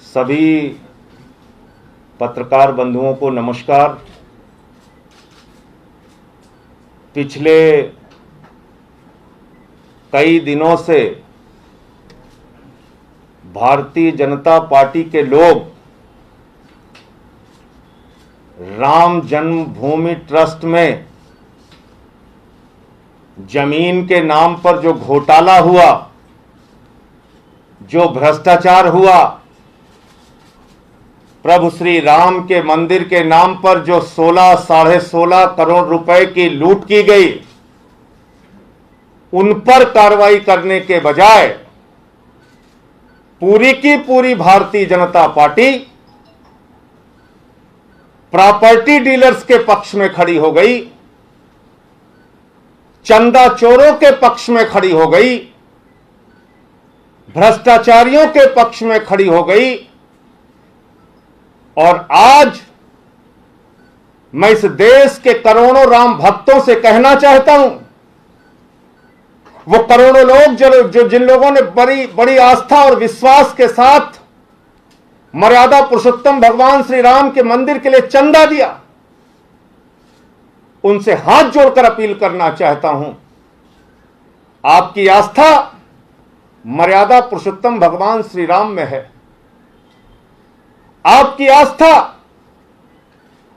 सभी पत्रकार बंधुओं को नमस्कार। पिछले कई दिनों से भारतीय जनता पार्टी के लोग राम जन्मभूमि ट्रस्ट में जमीन के नाम पर जो घोटाला हुआ, जो भ्रष्टाचार हुआ, प्रभु श्री राम के मंदिर के नाम पर जो 16 साढ़े 16 करोड़ रुपए की लूट की गई, उन पर कार्रवाई करने के बजाय पूरी की पूरी Bharatiya Janata party property dealers के पक्ष में खड़ी हो गई, चंदा चोरों के पक्ष में खड़ी हो गई, भ्रष्टाचारियों के पक्ष में खड़ी हो गई। और आज मैं इस देश के करोड़ों राम भक्तों से कहना चाहता हूं, वो करोड़ों लोग जो जिन लोगों ने बड़ी बड़ी आस्था और विश्वास के साथ मर्यादा पुरुषोत्तम भगवान श्री राम के मंदिर के लिए चंदा दिया, उनसे हाथ जोड़कर अपील करना चाहता हूं, आपकी आस्था मर्यादा पुरुषोत्तम भगवान श्री राम में है, आपकी आस्था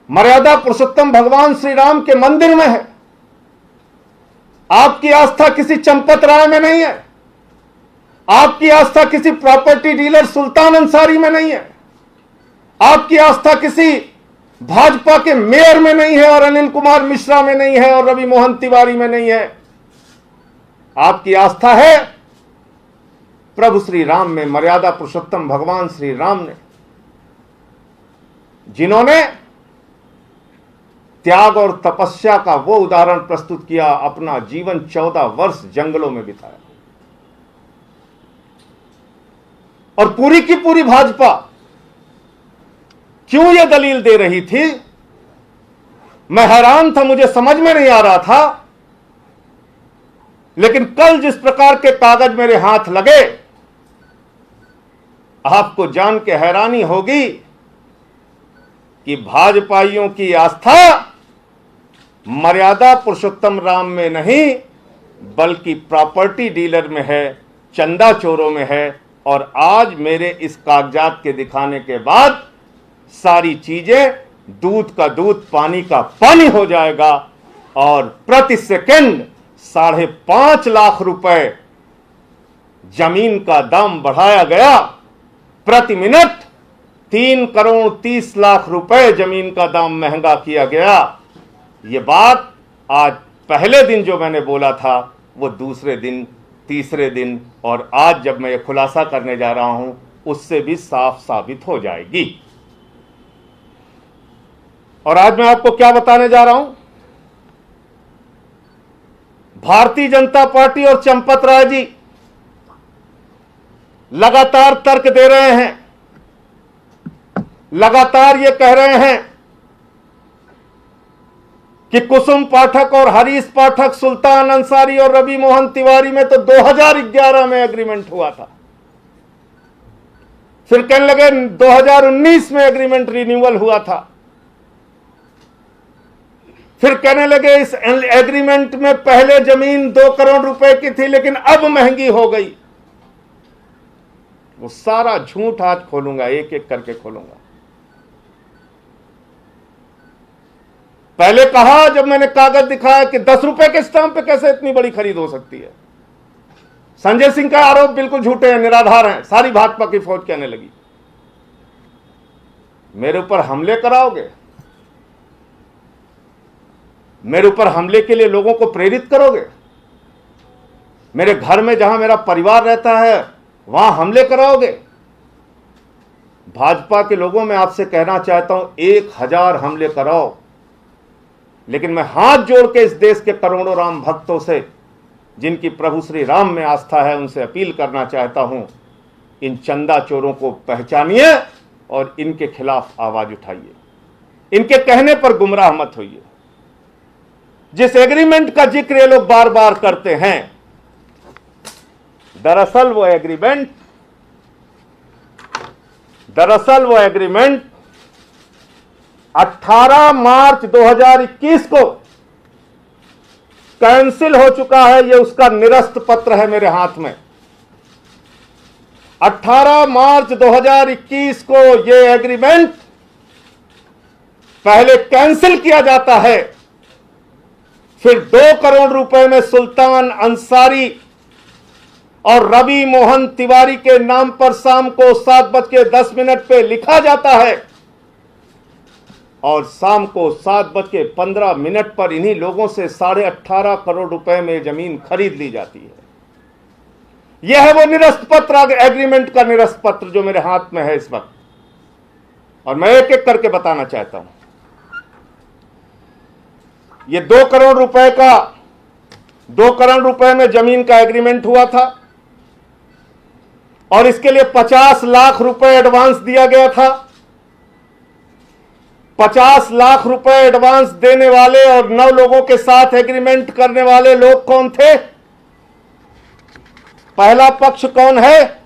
मर्यादा पुरुषोत्तम भगवान श्री राम के मंदिर में है, आपकी आस्था किसी चंपत राय में नहीं है, आपकी आस्था किसी प्रॉपर्टी डीलर सुल्तान अंसारी में नहीं है, आपकी आस्था किसी भाजपा के मेयर में नहीं है और अनिल कुमार मिश्रा में नहीं है और रवि मोहन तिवारी में नहीं है। आपकी आस्था है प्रभु श्री राम में, मर्यादा पुरुषोत्तम भगवान श्री राम ने, जिन्होंने त्याग और तपस्या का वो उदाहरण प्रस्तुत किया, अपना जीवन 14 वर्ष जंगलों में बिताया। और पूरी की पूरी भाजपा क्यों यह दलील दे रही थी, मैं हैरान था, मुझे समझ में नहीं आ रहा था। लेकिन कल जिस प्रकार के कागज मेरे हाथ लगे, आपको जान के हैरानी होगी कि भाजपाइयों की आस्था मर्यादा पुरुषोत्तम राम में नहीं बल्कि प्रॉपर्टी डीलर में है, चंदा चोरों में है। और आज मेरे इस कागजात के दिखाने के बाद सारी चीजें दूध का दूध पानी का पानी हो जाएगा और प्रति सेकंड 5.5 लाख रुपए जमीन का दाम बढ़ाया गया, प्रति मिनट 3 करोड़ 30 लाख रुपए जमीन का दाम महंगा किया गया। यह बात आज पहले दिन जो मैंने बोला था वो दूसरे दिन, तीसरे दिन और आज जब मैं ये खुलासा करने जा रहा हूं उससे भी साफ साबित हो जाएगी। और आज मैं आपको क्या बताने जा रहा हूं, भारतीय जनता पार्टी और चंपत राय जी लगातार तर्क दे रहे हैं, लगातार ये कह रहे हैं कि कुसुम पाठक और हरीश पाठक, सुल्तान अंसारी और रवि मोहन तिवारी में तो 2011 में एग्रीमेंट हुआ था, फिर कहने लगे 2019 में एग्रीमेंट रिन्यूअल हुआ था, फिर कहने लगे इस एग्रीमेंट में पहले जमीन 2 करोड़ रुपए की थी लेकिन अब महंगी हो गई। वो सारा झूठ आज खोलूंगा, एक एक करके खोलूंगा। पहले कहा जब मैंने कागज दिखाया कि 10 रुपए के स्टाम्प पे कैसे इतनी बड़ी खरीद हो सकती है। संजय सिंह का आरोप बिल्कुल झूठे हैं, निराधार हैं, सारी भाजपा की फौज कहने लगी। मेरे ऊपर हमले कराओगे, मेरे ऊपर हमले के लिए लोगों को प्रेरित करोगे, मेरे घर में जहां मेरा परिवार रहता है वहां हमले कराओगे। भाजपा के लोगों में आपसे कहना चाहता हूं 1000 हमले कराओ, लेकिन मैं हाथ जोड़ के इस देश के करोड़ों राम भक्तों से जिनकी प्रभु श्री राम में आस्था है उनसे अपील करना चाहता हूं, इन चंदा चोरों को पहचानिए और इनके खिलाफ आवाज उठाइए, इनके कहने पर गुमराह मत होइए। जिस एग्रीमेंट का जिक्र ये लोग बार बार करते हैं, दरअसल वो एग्रीमेंट दरअसल वो एग्रीमेंट 18 मार्च 2021 को कैंसिल हो चुका है। ये उसका निरस्त पत्र है मेरे हाथ में। 18 मार्च 2021 को ये एग्रीमेंट पहले कैंसिल किया जाता है, फिर 2 करोड़ रुपए में सुल्तान अंसारी और रवि मोहन तिवारी के नाम पर शाम को 7:10 पे लिखा जाता है और शाम को 7:15 पर इन्हीं लोगों से 18.5 करोड़ रुपए में जमीन खरीद ली जाती है। यह है वो निरस्त पत्र, एग्रीमेंट का निरस्त पत्र जो मेरे हाथ में है इस वक्त, और मैं एक एक करके बताना चाहता हूं। ये 2 करोड़ रुपए का 2 करोड़ रुपए में जमीन का एग्रीमेंट हुआ था और इसके लिए 50 लाख रुपए एडवांस दिया गया था। 50 लाख रुपए एडवांस देने वाले और 9 लोगों के साथ एग्रीमेंट करने वाले लोग कौन थे? पहला पक्ष कौन है?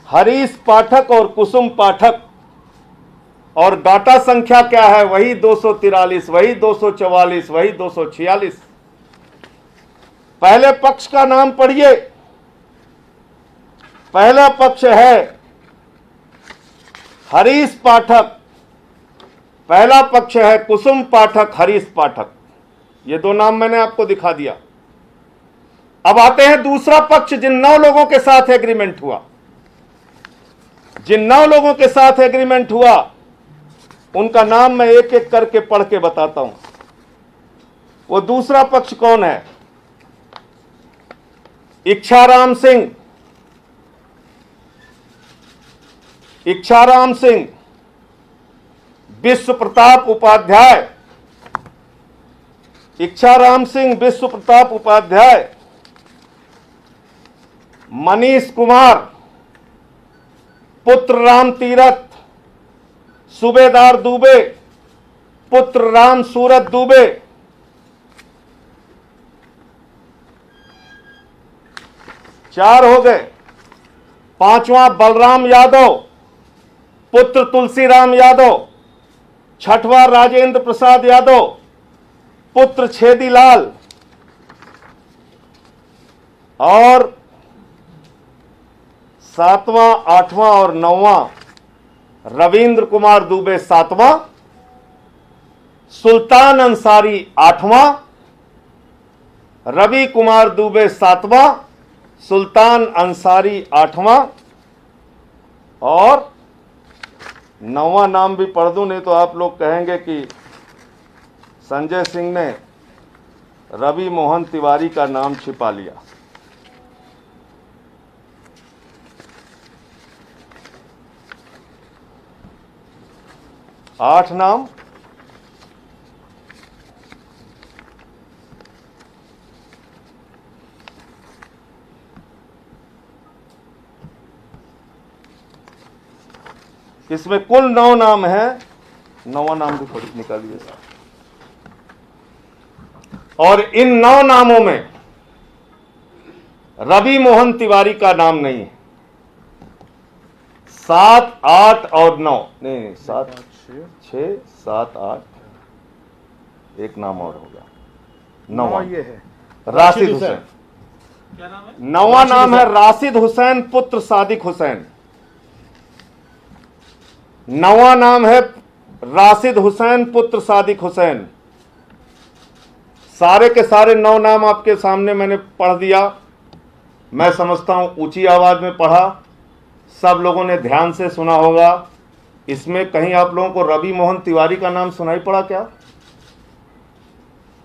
हरीश पाठक और कुसुम पाठक। और डाटा संख्या क्या है? वही 243, वही 244, वही 246। पहले पक्ष का नाम पढ़िए। पहला पक्ष है हरीश पाठक, पहला पक्ष है कुसुम पाठक, हरीश पाठक। ये 2 नाम मैंने आपको दिखा दिया। अब आते हैं दूसरा पक्ष, जिन 9 लोगों के साथ एग्रीमेंट हुआ। जिन 9 लोगों के साथ एग्रीमेंट हुआ उनका नाम मैं एक एक करके पढ़ के बताता हूं। वो दूसरा पक्ष कौन है? इच्छाराम सिंह, इच्छाराम सिंह, विश्व प्रताप उपाध्याय, इच्छाराम सिंह, विश्व प्रताप उपाध्याय, मनीष कुमार, पुत्र राम तीरथ, सूबेदार दुबे, पुत्र राम सूरत दुबे, चार हो गए। 5वां बलराम यादव, पुत्र तुलसीराम यादव, 6वां राजेंद्र प्रसाद यादव, पुत्र छेदीलाल, और 7वां, 8वां और 9वां रविंद्र कुमार दुबे 7वां, सुल्तान अंसारी 8वां, रवि कुमार दुबे 7वां, सुल्तान अंसारी 8वां, और 9वां नाम भी पढ़ दूं, नहीं तो आप लोग कहेंगे कि संजय सिंह ने रवि मोहन तिवारी का नाम छिपा लिया। आठ नाम इसमें कुल 9 नाम है। 9वां नाम भी थोड़ी निकालिए। और इन 9 नामों में रवि मोहन तिवारी का नाम नहीं है। 7, 8 और 9 नहीं, 7, 6, 7, 8 एक नाम और होगा। 9वां ये है राशिद हुसैन। क्या नाम है? 9वां नाम है राशिद हुसैन पुत्र सादिक हुसैन। 9वां नाम है राशिद हुसैन पुत्र सादिक हुसैन। सारे के सारे 9 नाम आपके सामने मैंने पढ़ दिया। मैं समझता हूं ऊंची आवाज में पढ़ा, सब लोगों ने ध्यान से सुना होगा। इसमें कहीं आप लोगों को रवि मोहन तिवारी का नाम सुनाई पड़ा क्या?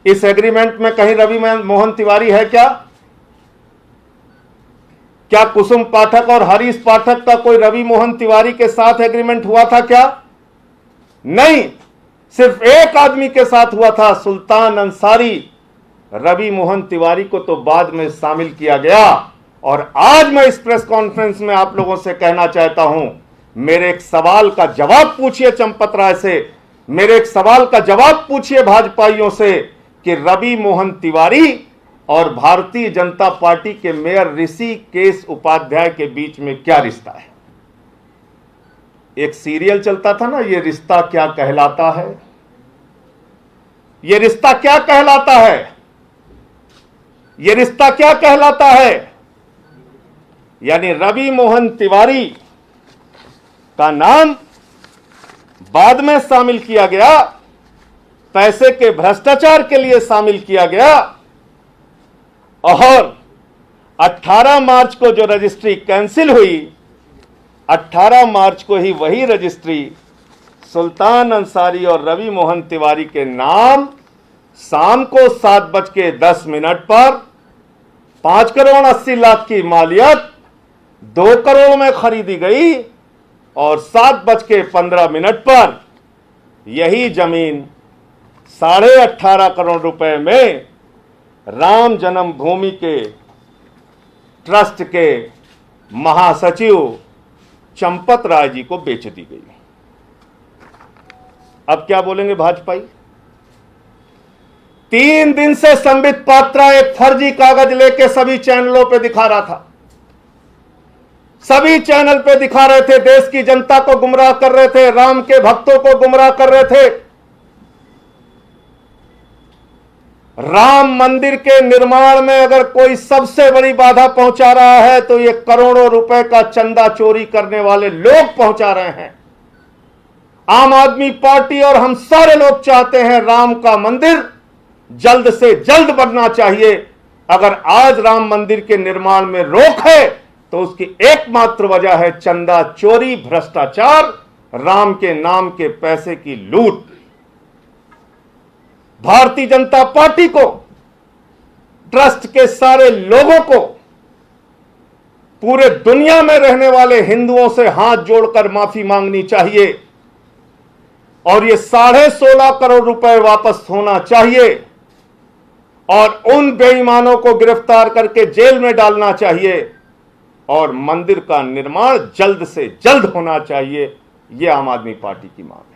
इस एग्रीमेंट में कहीं रवि मोहन तिवारी है क्या? क्या कुसुम पाठक और हरीश पाठक का कोई रवि मोहन तिवारी के साथ एग्रीमेंट हुआ था क्या? नहीं, सिर्फ एक आदमी के साथ हुआ था, सुल्तान अंसारी। रवि मोहन तिवारी को तो बाद में शामिल किया गया। और आज मैं इस प्रेस कॉन्फ्रेंस में आप लोगों से कहना चाहता हूं, मेरे एक सवाल का जवाब पूछिए चंपत राय से, मेरे एक सवाल का जवाब पूछिए भाजपाइयों से कि रवि मोहन तिवारी और भारतीय जनता पार्टी के मेयर ऋषिकेश उपाध्याय के बीच में क्या रिश्ता है? एक सीरियल चलता था ना, ये रिश्ता क्या कहलाता है, ये रिश्ता क्या कहलाता है, ये रिश्ता क्या कहलाता है। यानी रवि मोहन तिवारी का नाम बाद में शामिल किया गया, पैसे के भ्रष्टाचार के लिए शामिल किया गया, और 18 मार्च को जो रजिस्ट्री कैंसिल हुई, 18 मार्च को ही वही रजिस्ट्री सुल्तान अंसारी और रवि मोहन तिवारी के नाम शाम को 7:10 पर 5 करोड़ 80 लाख की मालियत 2 करोड़ में खरीदी गई, और 7:15 पर यही जमीन 18.5 करोड़ रुपए में राम जन्मभूमि के ट्रस्ट के महासचिव चंपत राय जी को बेच दी गई। अब क्या बोलेंगे भाजपाई? 3 दिन से संबित पात्रा एक फर्जी कागज लेके सभी चैनलों पे दिखा रहा था, सभी चैनल पे दिखा रहे थे, देश की जनता को गुमराह कर रहे थे, राम के भक्तों को गुमराह कर रहे थे। राम मंदिर के निर्माण में अगर कोई सबसे बड़ी बाधा पहुंचा रहा है तो ये करोड़ों रुपए का चंदा चोरी करने वाले लोग पहुंचा रहे हैं। आम आदमी पार्टी और हम सारे लोग चाहते हैं राम का मंदिर जल्द से जल्द बनना चाहिए। अगर आज राम मंदिर के निर्माण में रोक है तो उसकी एकमात्र वजह है चंदा चोरी, भ्रष्टाचार, राम के नाम के पैसे की लूट। भारतीय जनता पार्टी को, ट्रस्ट के सारे लोगों को, पूरे दुनिया में रहने वाले हिंदुओं से हाथ जोड़कर माफी मांगनी चाहिए और ये 16.5 करोड़ रुपए वापस होना चाहिए और उन बेईमानों को गिरफ्तार करके जेल में डालना चाहिए और मंदिर का निर्माण जल्द से जल्द होना चाहिए। यह आम आदमी पार्टी की मांग है।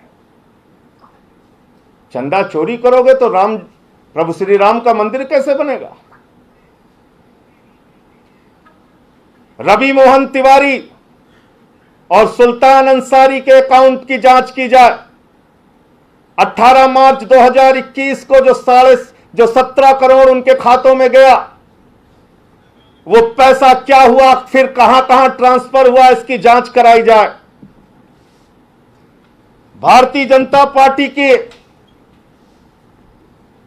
चंदा चोरी करोगे तो राम, प्रभु श्री राम का मंदिर कैसे बनेगा? रवि मोहन तिवारी और सुल्तान अंसारी के अकाउंट की जांच की जाए। 18 मार्च 2021 को जो 17 करोड़ उनके खातों में गया, वो पैसा क्या हुआ, फिर कहां कहां ट्रांसफर हुआ, इसकी जांच कराई जाए। भारतीय जनता पार्टी के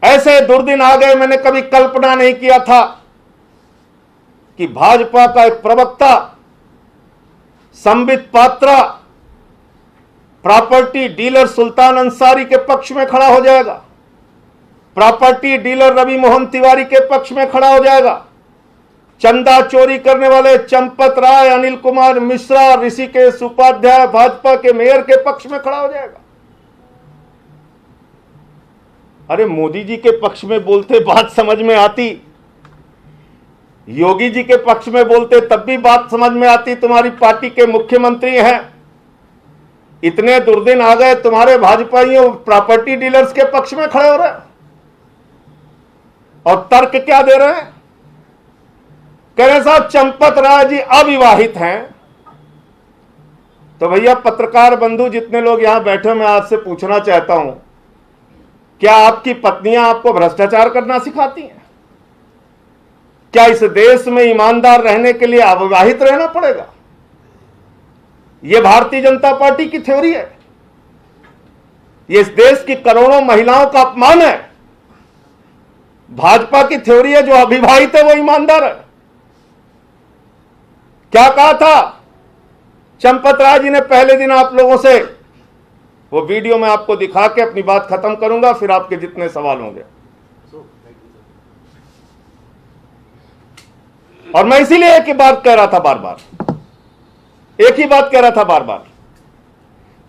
ऐसे दुर्दिन आ गए, मैंने कभी कल्पना नहीं किया था कि भाजपा का एक प्रवक्ता संबित पात्रा प्रॉपर्टी डीलर सुल्तान अंसारी के पक्ष में खड़ा हो जाएगा, प्रॉपर्टी डीलर रवि मोहन तिवारी के पक्ष में खड़ा हो जाएगा, चंदा चोरी करने वाले चंपत राय, अनिल कुमार मिश्रा, ऋषिकेश उपाध्याय भाजपा के मेयर के पक्ष में खड़ा हो जाएगा। अरे मोदी जी के पक्ष में बोलते बात समझ में आती, योगी जी के पक्ष में बोलते तब भी बात समझ में आती, तुम्हारी पार्टी के मुख्यमंत्री हैं। इतने दुर्दिन आ गए तुम्हारे भाजपाइयों प्रॉपर्टी डीलर्स के पक्ष में खड़े हो रहे हैं और तर्क क्या दे रहे हैं? कह रहे साहब चंपत राय जी अविवाहित हैं। तो भैया पत्रकार बंधु जितने लोग यहां बैठे, मैं आपसे पूछना चाहता हूं, क्या आपकी पत्नियां आपको भ्रष्टाचार करना सिखाती हैं? क्या इस देश में ईमानदार रहने के लिए अविवाहित रहना पड़ेगा? यह भारतीय जनता पार्टी की थ्योरी है। यह इस देश की करोड़ों महिलाओं का अपमान है। भाजपा की थ्योरी है जो अविवाहित है वो ईमानदार है। क्या कहा था चंपत राय जी ने पहले दिन आप लोगों से? वो वीडियो मैं आपको दिखा के अपनी बात खत्म करूंगा, फिर आपके जितने सवाल होंगे। और मैं इसीलिए एक ही बात कह रहा था बार बार, एक ही बात कह रहा था बार बार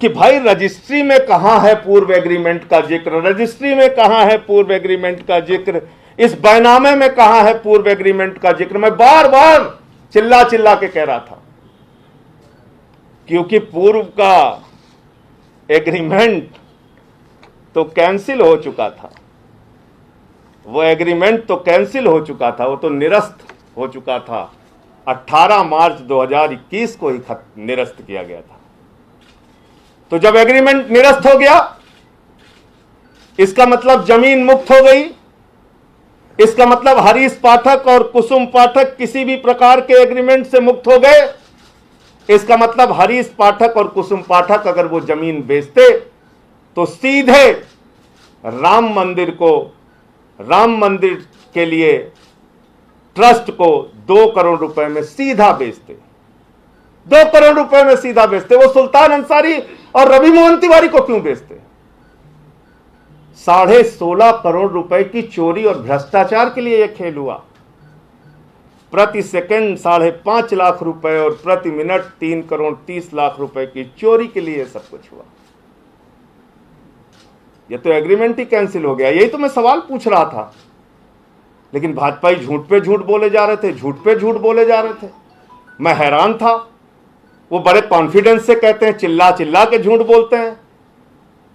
कि भाई रजिस्ट्री में कहां है पूर्व एग्रीमेंट का जिक्र, रजिस्ट्री में कहां है पूर्व एग्रीमेंट का जिक्र, इस बैनामे में कहां है पूर्व एग्रीमेंट का जिक्र। मैं बार बार चिल्ला चिल्ला के कह रहा था क्योंकि पूर्व का एग्रीमेंट तो कैंसिल हो चुका था, वो एग्रीमेंट तो कैंसिल हो चुका था, वो तो निरस्त हो चुका था। 18 मार्च 2021 को ही निरस्त किया गया था। तो जब एग्रीमेंट निरस्त हो गया, इसका मतलब जमीन मुक्त हो गई, इसका मतलब हरीश पाठक और कुसुम पाठक किसी भी प्रकार के एग्रीमेंट से मुक्त हो गए। इसका मतलब हरीश पाठक और कुसुम पाठक अगर वो जमीन बेचते तो सीधे राम मंदिर के लिए ट्रस्ट को 2 करोड़ रुपए में सीधा बेचते, 2 करोड़ रुपए में सीधा बेचते। वो सुल्तान अंसारी और रवि मोहन तिवारी को क्यों बेचते? 16.5 करोड़ रुपए की चोरी और भ्रष्टाचार के लिए यह खेल हुआ। प्रति सेकंड 5.5 लाख रुपए और प्रति मिनट 3 करोड़ 30 लाख रुपए की चोरी के लिए सब कुछ हुआ। यह तो एग्रीमेंट ही कैंसिल हो गया। यही तो मैं सवाल पूछ रहा था, लेकिन भाजपाई झूठ पे झूठ बोले जा रहे थे, झूठ पे झूठ बोले जा रहे थे। मैं हैरान था। वो बड़े कॉन्फिडेंस से कहते हैं, चिल्ला चिल्ला के झूठ बोलते हैं।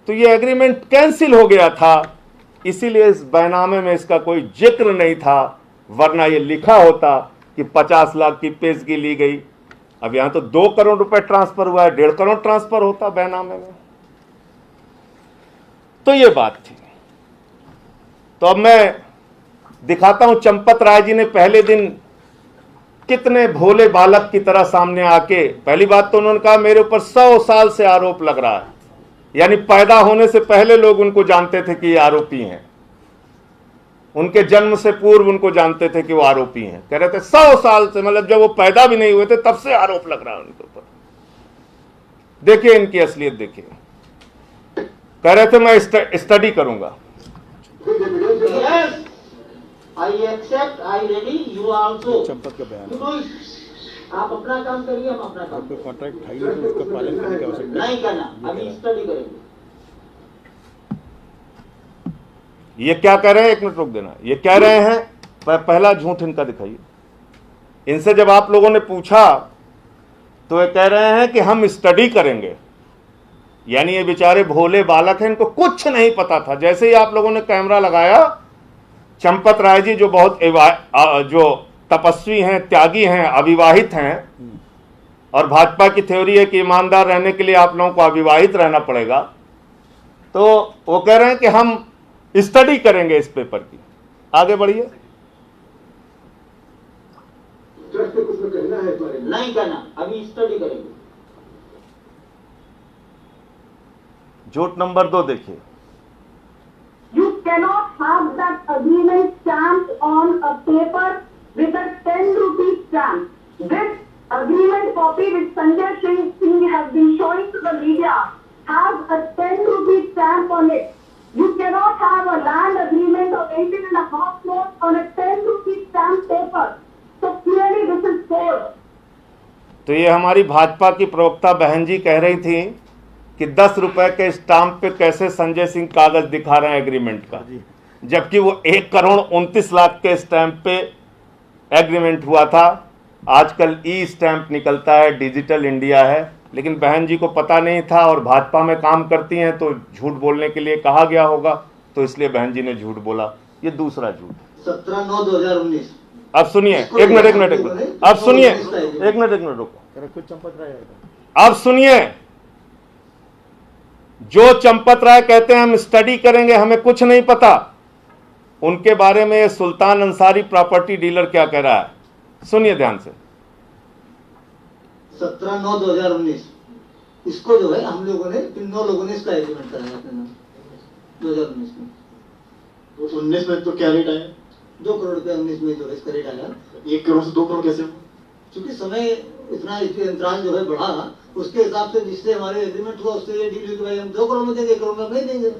तो ये एग्रीमेंट कैंसिल हो गया था, इसीलिए इस बैनामे में इसका कोई जिक्र नहीं था, वरना ये लिखा होता कि 50 लाख की पेशगी ली गई। अब यहां तो 2 करोड़ रुपए ट्रांसफर हुआ है, 1.5 करोड़ ट्रांसफर होता बैनामे में। तो ये बात थी। तो अब मैं दिखाता हूं चंपत राय जी ने पहले दिन कितने भोले बालक की तरह सामने आके, पहली बात तो उन्होंने कहा मेरे ऊपर 100 साल से आरोप लग रहा है, यानी पैदा होने से पहले लोग उनको जानते थे कि ये आरोपी हैं, उनके जन्म से पूर्व उनको जानते थे कि वो आरोपी हैं। कह रहे थे 100 साल से, मतलब जब वो पैदा भी नहीं हुए थे तब से आरोप लग रहा है उनके ऊपर। देखिए इनकी असलियत देखिए। कह रहे थे मैं स्टडी करूंगा। I accept, I ready, you also. Champat का बयान You do it. आप अपना काम करिए, हम अपना काम आपको कॉन्ट्रैक्ट है तो उसका पालन करने की आवश्यकता नहीं करना, अभी स्टडी करेंगे। ये क्या कह रहे हैं, 1 मिनट रोक देना। ये कह रहे हैं, पहला झूठ इनका दिखाइए। इनसे जब आप लोगों ने पूछा तो ये कह रहे हैं कि हम स्टडी करेंगे, यानी ये बेचारे भोले बालक हैं, इनको कुछ नहीं पता था। जैसे ही आप लोगों ने कैमरा लगाया, चंपत राय जी जो बहुत जो तपस्वी हैं, त्यागी हैं, अविवाहित हैं, और भाजपा की थ्योरी है कि ईमानदार रहने के लिए आप लोगों को अविवाहित रहना पड़ेगा, तो वो कह रहे हैं कि हम स्टडी करेंगे इस पेपर की। आगे बढ़िए। नहीं करना, अभी स्टडी करेंगे। झूठ नंबर 2 देखिए। You cannot have that agreement stamped on a paper with a 10 rupee stamp. This agreement copy which Sanjay Singh has been showing to the media has a 10 rupee stamp on it. You cannot have a land agreement of 18.5 crores on a 10 rupee stamp paper. So clearly this is fraud. तो ये हमारी भाजपा की प्रवक्ता बहन जी कह रही थी कि 10 रुपए के स्टाम्प पे कैसे संजय सिंह कागज दिखा रहे हैं एग्रीमेंट का, जबकि वो 1 करोड़ 29 लाख के स्टैंप पे एग्रीमेंट हुआ था। आजकल ई स्टैंप निकलता है, डिजिटल इंडिया है, लेकिन बहन जी को पता नहीं था और भाजपा में काम करती हैं तो झूठ बोलने के लिए कहा गया होगा, तो इसलिए बहन जी ने झूठ बोला। ये दूसरा झूठ। 17/9/2019। अब सुनिए, एक मिनट अब सुनिए, एक मिनट रुको। चंपत राय अब सुनिए, जो चंपत राय कहते हैं हम स्टडी करेंगे, हमें कुछ नहीं पता, उनके बारे में ये सुल्तान अंसारी प्रॉपर्टी डीलर क्या कह रहा है, सुनिए ध्यान से। 17/9/2019 इसको जो है हम लोगों ने 9 लोगों ने इसका एग्रीमेंट कराया अपने नाम 2019 में। तो 19 में तो क्या रेट आया? 2 करोड़ रुपया 19 में जो है इसका रेट आया। 1 करोड़ से 2 करोड़ कैसे हुआ? क्योंकि समय इतना अंतराल जो है बढ़ा, उसके हिसाब से जिससे हमारे एग्रीमेंट हुआ उससे ये डील हुई कि भाई हम 2 करोड़ में देंगे, 1 करोड़ में हम नहीं देंगे।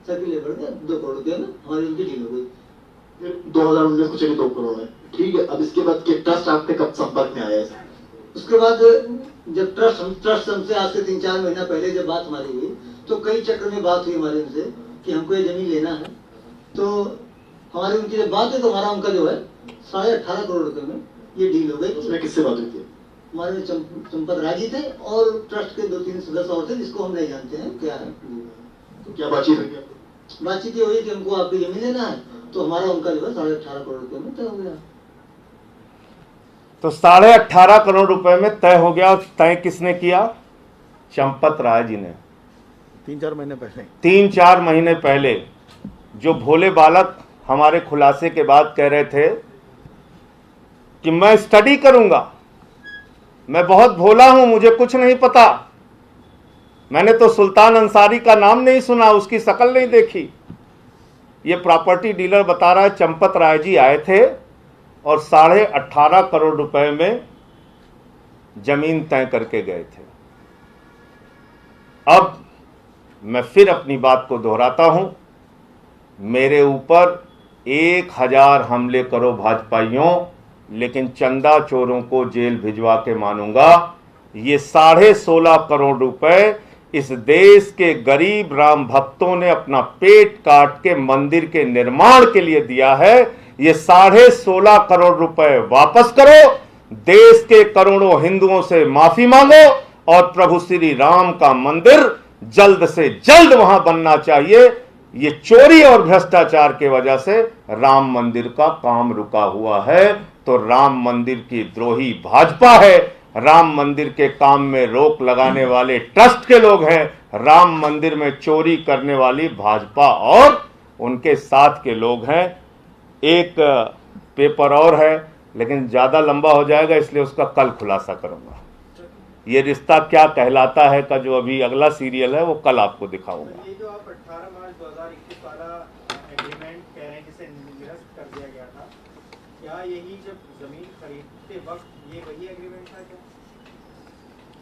सर्किल बढ़ गया, 2 करोड़ रुपये में हमारी उनकी डील हो गई। 2019 को चलिए 2 करोड़ है, ठीक है। अब इसके बाद के ट्रस्ट आपके कब संपर्क में आया है? उसके बाद जब ट्रस्ट हमसे आज से 3-4 महीना पहले जब बात हमारी हुई, तो कई चक्र में बात हुई हमारे उनसे कि हमको ये जमीन लेना है। तो हमारी उनकी जब बात हुई तो हमारा उनका जो है 18.5 करोड़ रुपए में ये डील हो गई। उसमें किससे बात हुई थी? हमारे चंपत राय जी थे और ट्रस्ट के 2-3 सदस्य और थे, जिसको हम नहीं जानते हैं क्या है। तो क्या बातचीत हुई? बातचीत ये हुई कि हमको आपकी जमीन लेना है, तो हमारा उनका जो है 18.5 करोड़ रुपए में तय हो गया। तो 18.5 करोड़ रुपए में तय हो गया। और तय किसने किया? चंपत राय जी ने 3-4 महीने पहले 3-4 महीने पहले जो भोले बालक हमारे खुलासे के बाद कह रहे थे कि मैं स्टडी करूंगा, मैं बहुत भोला हूं, मुझे कुछ नहीं पता, मैंने तो सुल्तान अंसारी का नाम नहीं सुना, उसकी शक्ल नहीं देखी। ये प्रॉपर्टी डीलर बता रहा है चंपत राय जी आए थे और 18.5 करोड़ रुपए में जमीन तय करके गए थे। अब मैं फिर अपनी बात को दोहराता हूं, मेरे ऊपर 1000 हमले करो भाजपाइयों, लेकिन चंदा चोरों को जेल भिजवा के मानूंगा। ये 16.5 करोड़ रुपए इस देश के गरीब राम भक्तों ने अपना पेट काट के मंदिर के निर्माण के लिए दिया है। ये 16.5 करोड़ रुपए वापस करो, देश के करोड़ों हिंदुओं से माफी मांगो और प्रभु श्री राम का मंदिर जल्द से जल्द वहां बनना चाहिए। ये चोरी और भ्रष्टाचार के वजह से राम मंदिर का काम रुका हुआ है, तो राम मंदिर की द्रोही भाजपा है, राम मंदिर के काम में रोक लगाने वाले ट्रस्ट के लोग हैं, राम मंदिर में चोरी करने वाली भाजपा और उनके साथ के लोग हैं। एक पेपर और है, लेकिन ज्यादा लंबा हो जाएगा, इसलिए उसका कल खुलासा करूंगा। ये रिश्ता क्या कहलाता है का जो अभी अगला सीरियल है वो कल आपको दिखाऊंगा। ये जो आप 18 मार्च 2021 वाला एग्रीमेंट कह रहे हैं जिसे निरस्त कर दिया गया था, क्या यही जब जमीन खरीदते वक्त ये वही एग्रीमेंट था क्या?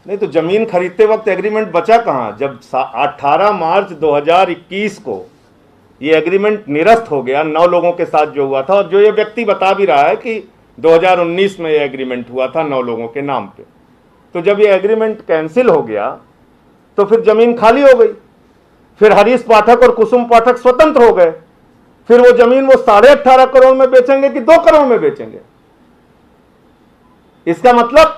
नहीं तो जमीन खरीदते वक्त एग्रीमेंट बचा कहां? जब 18 मार्च 2021 को ये एग्रीमेंट निरस्त हो गया, 9 लोगों के साथ जो हुआ था, और जो ये व्यक्ति बता भी रहा है कि 2019 में ये एग्रीमेंट हुआ था 9 लोगों के नाम पे, तो जब ये एग्रीमेंट कैंसिल हो गया तो फिर जमीन खाली हो गई, फिर हरीश पाठक और कुसुम पाठक स्वतंत्र हो गए, फिर वो जमीन वो 18.5 करोड़ में बेचेंगे कि 2 करोड़ में बेचेंगे? इसका मतलब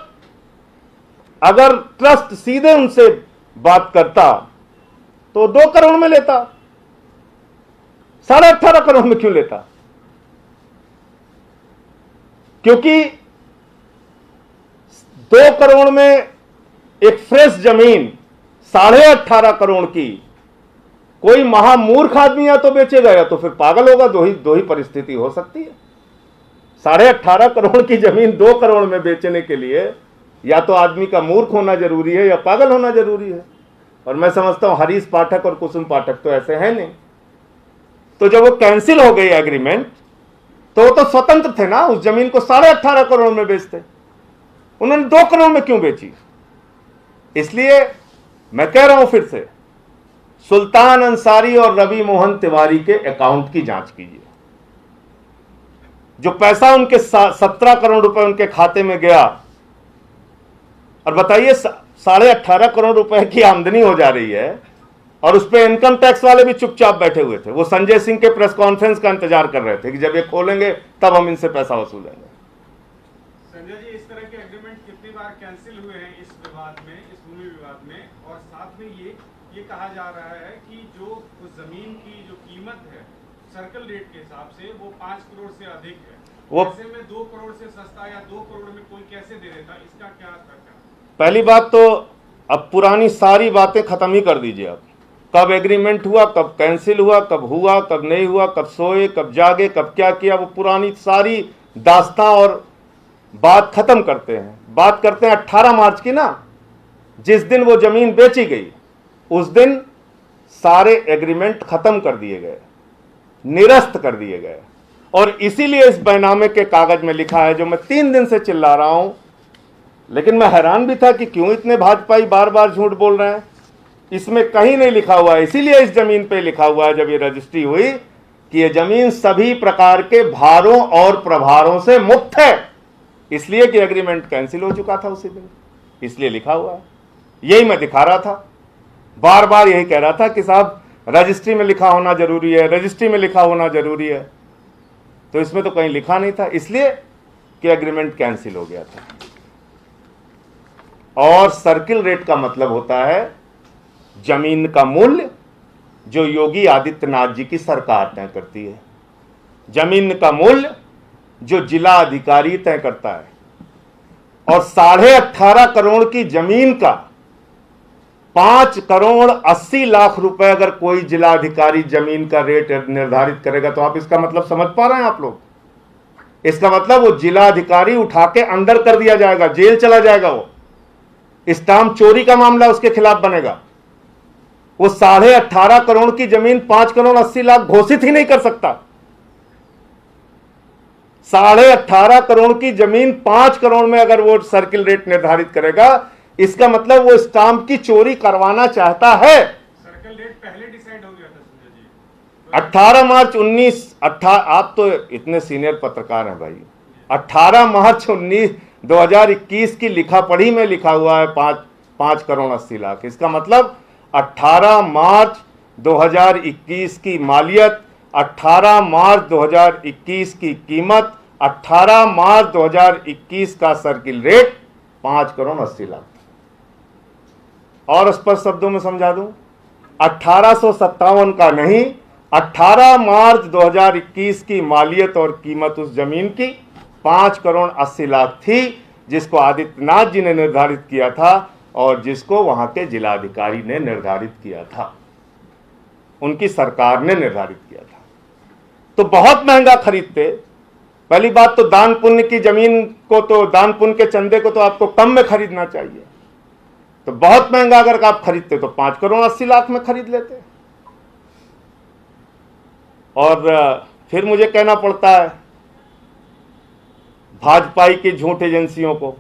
अगर ट्रस्ट सीधे उनसे बात करता तो 2 करोड़ में लेता, 18.5 करोड़ में क्यों लेता? क्योंकि 2 करोड़ में एक फ्रेश जमीन 18.5 करोड़ की कोई महामूर्ख आदमी या तो बेचेगा या तो फिर पागल होगा, दो ही परिस्थिति हो सकती है। 18.5 करोड़ की जमीन 2 करोड़ में बेचने के लिए या तो आदमी का मूर्ख होना जरूरी है या पागल होना जरूरी है, और मैं समझता हूं हरीश पाठक और कुसुम पाठक तो ऐसे हैं नहीं। तो जब वो कैंसिल हो गई एग्रीमेंट तो वो तो स्वतंत्र थे ना, उस जमीन को 18.5 करोड़ में बेचते, उन्होंने 2 करोड़ में क्यों बेची? इसलिए मैं कह रहा हूं फिर से, सुल्तान अंसारी और रवि मोहन तिवारी के अकाउंट की जांच कीजिए। जो पैसा उनके 17 करोड़ रुपए उनके खाते में गया, और बताइए 18.5 करोड़ रुपए की आमदनी हो जा रही है और उस पर इनकम टैक्स वाले भी चुपचाप बैठे हुए थे। वो संजय सिंह के प्रेस कॉन्फ्रेंस का इंतजार कर रहे थे कि जब ये खोलेंगे तब हम इनसे पैसा वसूलेंगे। संजय जी, इस तरह के एग्रीमेंट कितनी बार कैंसिल हुए हैं इस विवाद में, इस भूमि विवाद में, और साथ में ये कहा जा रहा है कि जो उस जमीन की जो कीमत है सर्कल रेट के हिसाब से वो 5 करोड़ से अधिक है, वो ऐसे में 2 करोड़ से सस्ता या 2 करोड़ में कोई कैसे दे देता? इसका क्या तर्क है? पहली बात तो अब पुरानी सारी बातें खत्म ही कर दीजिए। अब कब एग्रीमेंट हुआ, कब कैंसिल हुआ, कब हुआ, कब नहीं हुआ, कब सोए, कब जागे, कब क्या किया, वो पुरानी सारी दास्तां और बात खत्म करते हैं। बात करते हैं 18 मार्च की ना, जिस दिन वो जमीन बेची गई उस दिन सारे एग्रीमेंट खत्म कर दिए गए, निरस्त कर दिए गए, और इसीलिए इस बैनामे के कागज में लिखा है, जो मैं 3 दिन से चिल्ला रहा हूं, लेकिन मैं हैरान भी था कि क्यों इतने भाजपाई बार बार झूठ बोल रहे हैं। इसमें कहीं नहीं लिखा हुआ है, इसीलिए इस जमीन पे लिखा हुआ है जब ये रजिस्ट्री हुई कि ये जमीन सभी प्रकार के भारों और प्रभारों से मुक्त है, इसलिए कि एग्रीमेंट कैंसिल हो चुका था उसी दिन, इसलिए लिखा हुआ है। यही मैं दिखा रहा था, बार बार यही कह रहा था कि साहब रजिस्ट्री में लिखा होना जरूरी है, रजिस्ट्री में लिखा होना जरूरी है, तो इसमें तो कहीं लिखा नहीं था, इसलिए कि एग्रीमेंट कैंसिल हो गया था। और सर्किल रेट का मतलब होता है जमीन का मूल्य जो योगी आदित्यनाथ जी की सरकार तय करती है, जमीन का मूल्य जो जिला अधिकारी तय करता है, और 18.5 करोड़ की जमीन का 5 करोड़ 80 लाख रुपए अगर कोई जिलाधिकारी जमीन का रेट निर्धारित करेगा तो आप इसका मतलब समझ पा रहे हैं आप लोग? इसका मतलब वो जिलाधिकारी उठा के अंदर कर दिया जाएगा, जेल चला जाएगा। वो स्टाम्प चोरी का मामला उसके खिलाफ बनेगा। वो 18.5 करोड़ की जमीन 5 करोड़ 80 लाख घोषित ही नहीं कर सकता। 18.5 करोड़ की जमीन 5 करोड़ में अगर वो सर्किल रेट निर्धारित करेगा, इसका मतलब वो स्टाम्प की चोरी करवाना चाहता है। सर्कल रेट पहले डिसाइड हो गया था संजय जी। 18 मार्च आप तो इतने सीनियर पत्रकार हैं भाई। 18 मार्च 2021 की लिखा पढ़ी में लिखा हुआ है 5 करोड़ 80 लाख। इसका मतलब 18 मार्च 2021 की मालियत, 18 मार्च 2021 की कीमत, 18 मार्च 2021 का सर्किल रेट 5 करोड़ 80 लाख। और स्पष्ट शब्दों में समझा दूं, 1857 का नहीं, 18 मार्च 2021 की मालियत और कीमत उस जमीन की 5 करोड़ 80 लाख थी, जिसको आदित्यनाथ जी ने निर्धारित किया था और जिसको वहां के जिलाधिकारी ने निर्धारित किया था, उनकी सरकार ने निर्धारित किया था। तो बहुत महंगा खरीदते। पहली बात तो दान पुण्य की जमीन को, तो दान पुण्य के चंदे को तो आपको कम में खरीदना चाहिए। तो बहुत महंगा अगर आप खरीदते तो 5 करोड़ 80 लाख में खरीद लेते। और फिर मुझे कहना पड़ता है भाजपाई की झूठ एजेंसियों को।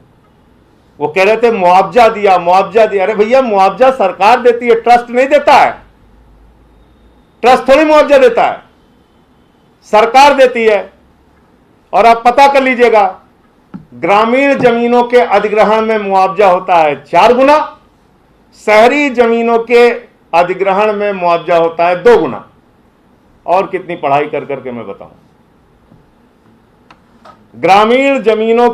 वो कह रहे थे मुआवजा दिया, मुआवजा दिया। अरे भैया, मुआवजा सरकार देती है, ट्रस्ट नहीं देता है। ट्रस्ट थोड़ी मुआवजा देता है, सरकार देती है। और आप पता कर लीजिएगा, ग्रामीण जमीनों के अधिग्रहण में मुआवजा होता है 4 गुना, शहरी जमीनों के अधिग्रहण में मुआवजा होता है 2 गुना। और कितनी पढ़ाई कर करके मैं बताऊं। ग्रामीण जमीनों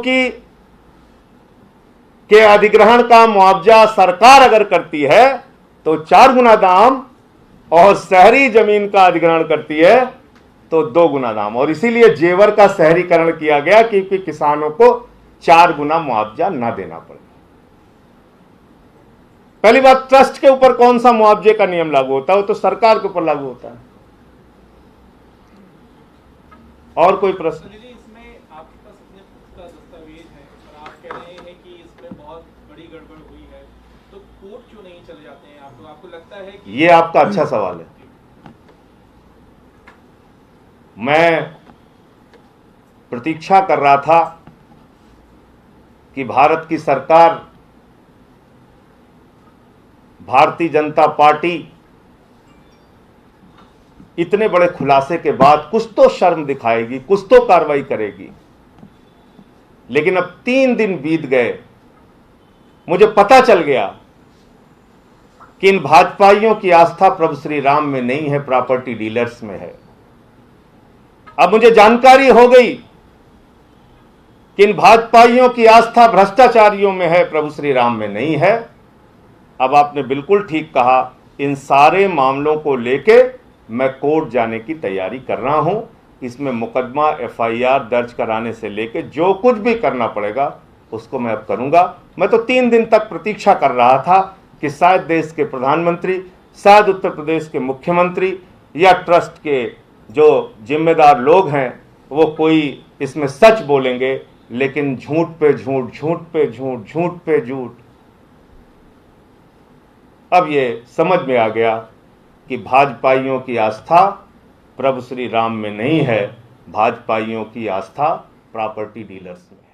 के अधिग्रहण का मुआवजा सरकार अगर करती है तो 4 गुना दाम, और शहरी जमीन का अधिग्रहण करती है तो 2 गुना दाम। और इसीलिए जेवर का शहरीकरण किया गया, क्योंकि किसानों को 4 गुना मुआवजा ना देना पड़े। पहली बात, ट्रस्ट के ऊपर कौन सा मुआवजे का नियम लागू होता है? वो तो सरकार के ऊपर लागू होता है। और कोई प्रश्न? इसमें आपके पास इतने पुख्ता दस्तावेज है और आप कह रहे हैं कि इसमें बहुत बड़ी गड़बड़ हुई है, तो कोर्ट क्यों नहीं चले जाते हैं? आपको लगता है कि ये आपका अच्छा सवाल है। मैं प्रतीक्षा कर रहा था कि भारत की सरकार, भारतीय जनता पार्टी इतने बड़े खुलासे के बाद कुछ तो शर्म दिखाएगी, कुछ तो कार्रवाई करेगी। लेकिन अब 3 दिन बीत गए, मुझे पता चल गया कि इन भाजपाइयों की आस्था प्रभु श्री राम में नहीं है, प्रॉपर्टी डीलर्स में है। अब मुझे जानकारी हो गई कि इन भाजपाइयों की आस्था भ्रष्टाचारियों में है, प्रभु श्री राम में नहीं है। अब आपने बिल्कुल ठीक कहा, इन सारे मामलों को लेके मैं कोर्ट जाने की तैयारी कर रहा हूं। इसमें मुकदमा FIR दर्ज कराने से लेके जो कुछ भी करना पड़ेगा उसको मैं अब करूंगा। मैं तो 3 दिन तक प्रतीक्षा कर रहा था कि शायद देश के प्रधानमंत्री, शायद उत्तर प्रदेश के मुख्यमंत्री या ट्रस्ट के जो जिम्मेदार लोग हैं वो कोई इसमें सच बोलेंगे। लेकिन झूठ पे झूठ, झूठ पे झूठ, झूठ पे झूठ। अब ये समझ में आ गया कि भाजपाइयों की आस्था प्रभु श्री राम में नहीं है, भाजपाइयों की आस्था प्रॉपर्टी डीलर्स में।